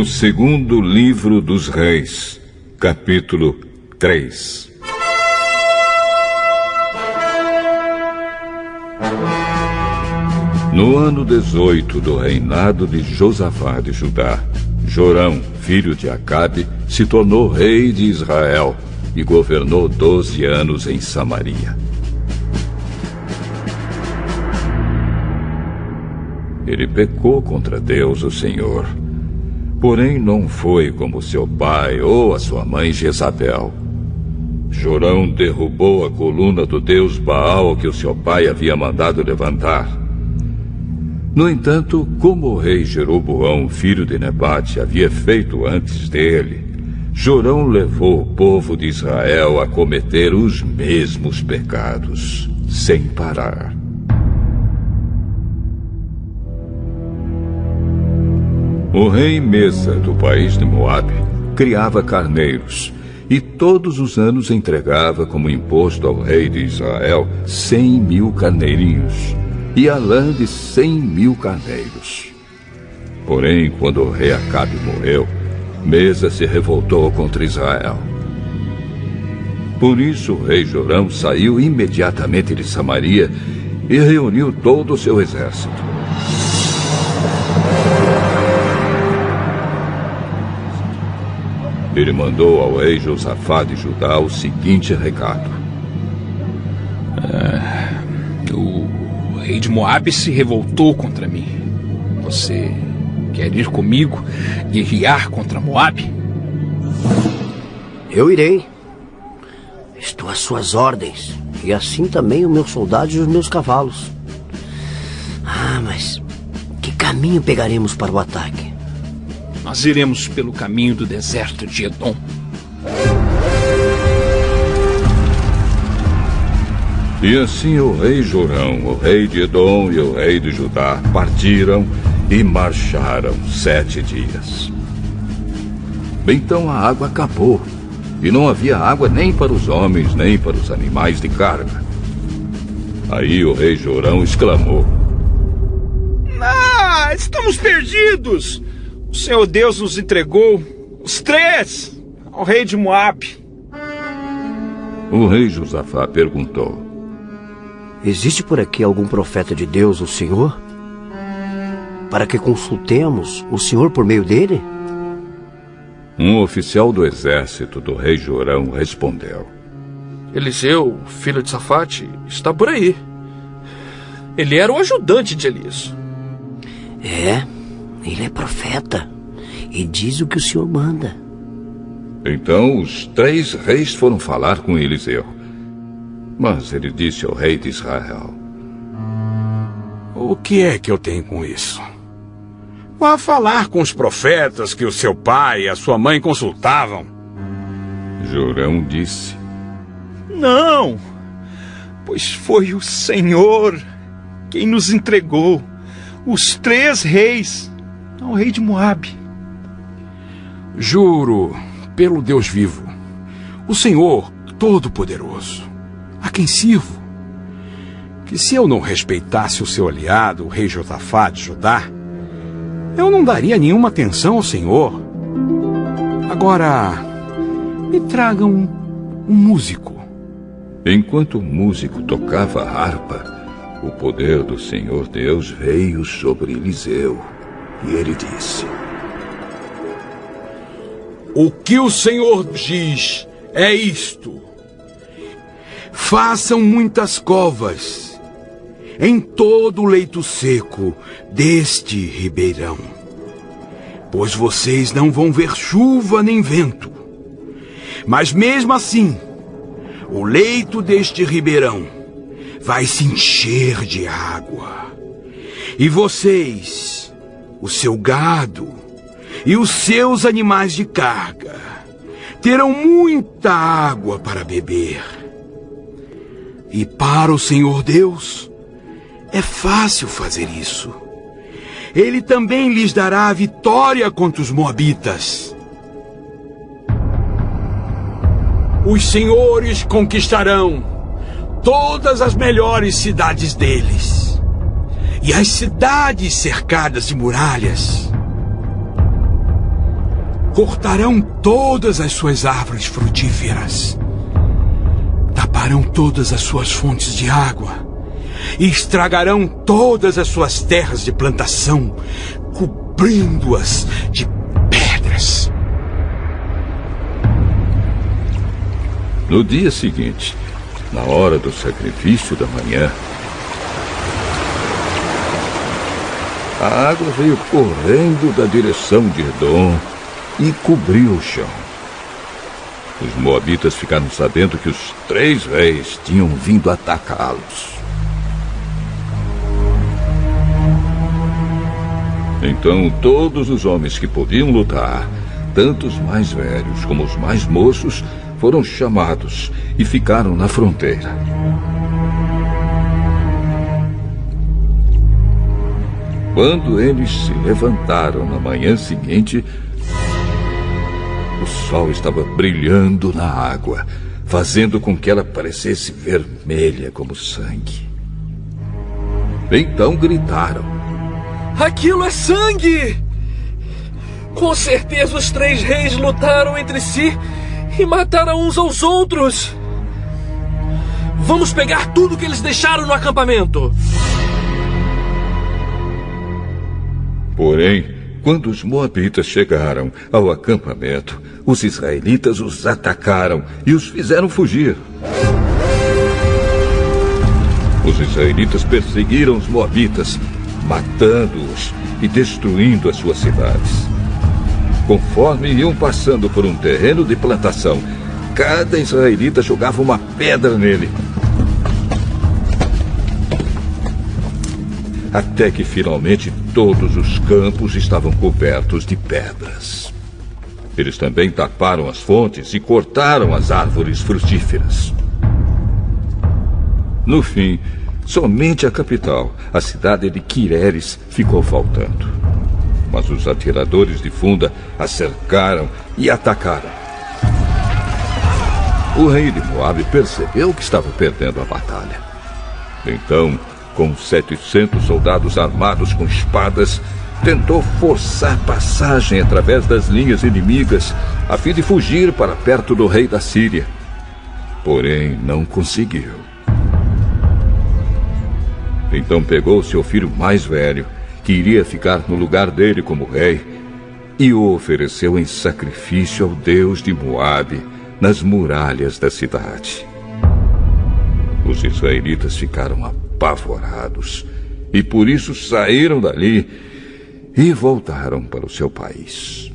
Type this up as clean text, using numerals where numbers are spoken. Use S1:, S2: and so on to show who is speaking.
S1: O segundo livro dos Reis, capítulo 3. No ano 18 do reinado de Josafá de Judá, Jorão, filho de Acabe, se tornou rei de Israel e governou 12 anos em Samaria. Ele pecou contra Deus, o Senhor. Porém, não foi como seu pai ou a sua mãe Jezabel. Jorão derrubou a coluna do deus Baal que o seu pai havia mandado levantar. No entanto, como o rei Jeroboão, filho de Nebate, havia feito antes dele, Jorão levou o povo de Israel a cometer os mesmos pecados, sem parar. O rei Mesa, do país de Moabe, criava carneiros e todos os anos entregava como imposto ao rei de Israel 100.000 carneirinhos e a lã de 100.000 carneiros. Porém, quando o rei Acabe morreu, Mesa se revoltou contra Israel. Por isso, o rei Jorão saiu imediatamente de Samaria e reuniu todo o seu exército. Ele mandou ao rei Josafá de Judá o seguinte recado:
S2: O rei de Moabe se revoltou contra mim. Você quer ir comigo guerrear contra Moabe?
S3: Eu irei. Estou às suas ordens. E assim também os meus soldados e os meus cavalos. Mas que caminho pegaremos para o ataque?
S2: Nós iremos pelo caminho do deserto de Edom.
S1: E assim o rei Jorão, o rei de Edom e o rei de Judá partiram e marcharam 7 dias. Então a água acabou, e não havia água nem para os homens, nem para os animais de carga. Aí o rei Jorão exclamou:
S2: Estamos perdidos! O Senhor Deus nos entregou os 3 ao rei de Moabe.
S1: O rei Josafá perguntou:
S3: Existe por aqui algum profeta de Deus, o Senhor? Para que consultemos o Senhor por meio dele?
S1: Um oficial do exército do rei Jorão respondeu:
S4: Eliseu, filho de Safate, está por aí. Ele era o ajudante de Elias.
S3: Ele é profeta e diz o que o Senhor manda.
S1: Então os 3 reis foram falar com Eliseu. Mas ele disse ao rei de Israel:
S5: O que é que eu tenho com isso? Vá falar com os profetas que o seu pai e a sua mãe consultavam.
S1: Jorão disse:
S2: Não, pois foi o Senhor quem nos entregou os 3 reis ao rei de Moabe.
S5: Juro pelo Deus vivo, o Senhor Todo-Poderoso, a quem sirvo, que se eu não respeitasse o seu aliado, o rei Josafá de Judá, eu não daria nenhuma atenção ao Senhor. Agora, me tragam um músico.
S1: Enquanto o músico tocava a harpa, o poder do Senhor Deus veio sobre Eliseu, e ele disse:
S5: O que o Senhor diz é isto: façam muitas covas em todo o leito seco deste ribeirão, pois vocês não vão ver chuva nem vento. Mas mesmo assim, o leito deste ribeirão vai se encher de água. E vocês, o seu gado e os seus animais de carga terão muita água para beber. E para o Senhor Deus é fácil fazer isso. Ele também lhes dará a vitória contra os moabitas. Os senhores conquistarão todas as melhores cidades deles e as cidades cercadas de muralhas. cortarão todas as suas árvores frutíferas, taparão todas as suas fontes de água e estragarão todas as suas terras de plantação, cobrindo-as de pedras.
S1: No dia seguinte, na hora do sacrifício da manhã, a água veio correndo da direção de Edom e cobriu o chão. Os moabitas ficaram sabendo que os 3 reis tinham vindo atacá-los. Então todos os homens que podiam lutar, tanto os mais velhos como os mais moços, foram chamados e ficaram na fronteira. Quando eles se levantaram na manhã seguinte, o sol estava brilhando na água, fazendo com que ela parecesse vermelha como sangue. Então gritaram:
S4: Aquilo é sangue! Com certeza os 3 reis lutaram entre si e mataram uns aos outros. Vamos pegar tudo que eles deixaram no acampamento.
S1: Porém, quando os moabitas chegaram ao acampamento, os israelitas os atacaram e os fizeram fugir. Os israelitas perseguiram os moabitas, matando-os e destruindo as suas cidades. Conforme iam passando por um terreno de plantação, cada israelita jogava uma pedra nele. Até que finalmente todos os campos estavam cobertos de pedras. Eles também taparam as fontes e cortaram as árvores frutíferas. No fim, somente a capital, a cidade de Quireres, ficou faltando. Mas os atiradores de funda a cercaram e atacaram. O rei de Moabe percebeu que estava perdendo a batalha. Então, com 700 soldados armados com espadas, tentou forçar passagem através das linhas inimigas, a fim de fugir para perto do rei da Síria. Porém, não conseguiu. Então pegou seu filho mais velho, que iria ficar no lugar dele como rei, e o ofereceu em sacrifício ao deus de Moabe, nas muralhas da cidade. Os israelitas ficaram apavorados, e por isso saíram dali e voltaram para o seu país.